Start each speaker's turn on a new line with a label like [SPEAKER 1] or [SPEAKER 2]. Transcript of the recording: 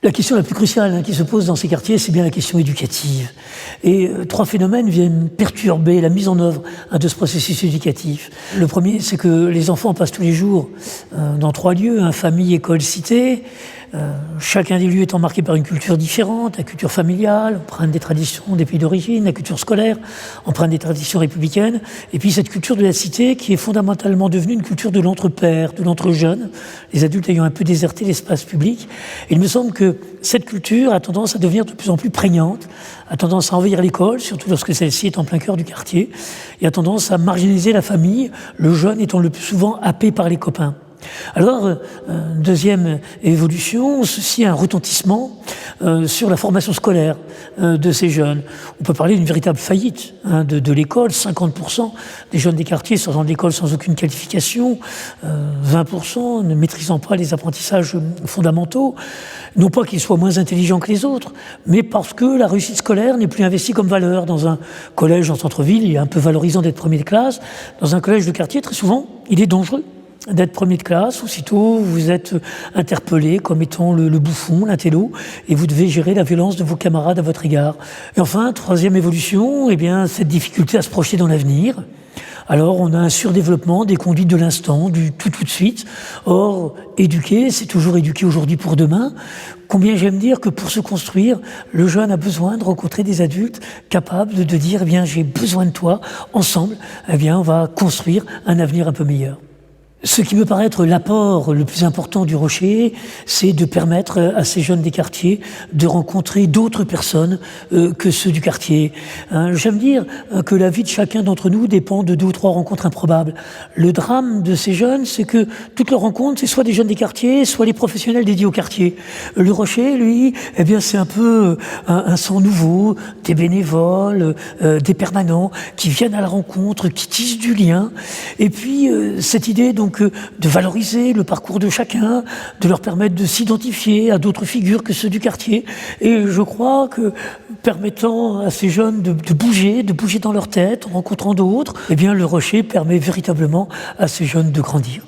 [SPEAKER 1] La question la plus cruciale qui se pose dans ces quartiers, c'est bien la question éducative. Et trois phénomènes viennent perturber la mise en œuvre de ce processus éducatif. Le premier, c'est que les enfants passent tous les jours dans trois lieux, famille, école, cité. Chacun des lieux étant marqué par une culture différente, la culture familiale, empreinte des traditions des pays d'origine, la culture scolaire, empreinte des traditions républicaines, et puis cette culture de la cité qui est fondamentalement devenue une culture de l'entre-père, de l'entre-jeune, les adultes ayant un peu déserté l'espace public. Et il me semble que cette culture a tendance à devenir de plus en plus prégnante, a tendance à envahir l'école, surtout lorsque celle-ci est en plein cœur du quartier, et a tendance à marginaliser la famille, le jeune étant le plus souvent happé par les copains. Alors, deuxième évolution, ceci a un retentissement sur la formation scolaire de ces jeunes. On peut parler d'une véritable faillite de l'école. 50% des jeunes des quartiers sortant de l'école sans aucune qualification, 20% ne maîtrisant pas les apprentissages fondamentaux. Non pas qu'ils soient moins intelligents que les autres, mais parce que la réussite scolaire n'est plus investie comme valeur. Dans un collège en centre-ville, il est un peu valorisant d'être premier de classe. Dans un collège de quartier, très souvent, il est dangereux d'être premier de classe. Aussitôt, vous êtes interpellé comme étant le bouffon, l'intello, et vous devez gérer la violence de vos camarades à votre égard. Et enfin, troisième évolution, eh bien, cette difficulté à se projeter dans l'avenir. Alors, on a un surdéveloppement des conduites de l'instant, du tout de suite. Or, éduquer, c'est toujours éduquer aujourd'hui pour demain. Combien j'aime dire que pour se construire, le jeune a besoin de rencontrer des adultes capables de dire, eh bien, j'ai besoin de toi, ensemble, eh bien, on va construire un avenir un peu meilleur. Ce qui me paraît être l'apport le plus important du Rocher, c'est de permettre à ces jeunes des quartiers de rencontrer d'autres personnes que ceux du quartier. J'aime dire que la vie de chacun d'entre nous dépend de 2 ou 3 rencontres improbables. Le drame de ces jeunes, c'est que toutes leurs rencontres, c'est soit des jeunes des quartiers, soit les professionnels dédiés au quartier. Le Rocher, lui, eh bien, c'est un peu un sang nouveau, des bénévoles, des permanents qui viennent à la rencontre, qui tissent du lien. Et puis, cette idée, donc, de valoriser le parcours de chacun, de leur permettre de s'identifier à d'autres figures que ceux du quartier. Et je crois que permettant à ces jeunes de bouger dans leur tête, en rencontrant d'autres, eh bien le Rocher permet véritablement à ces jeunes de grandir.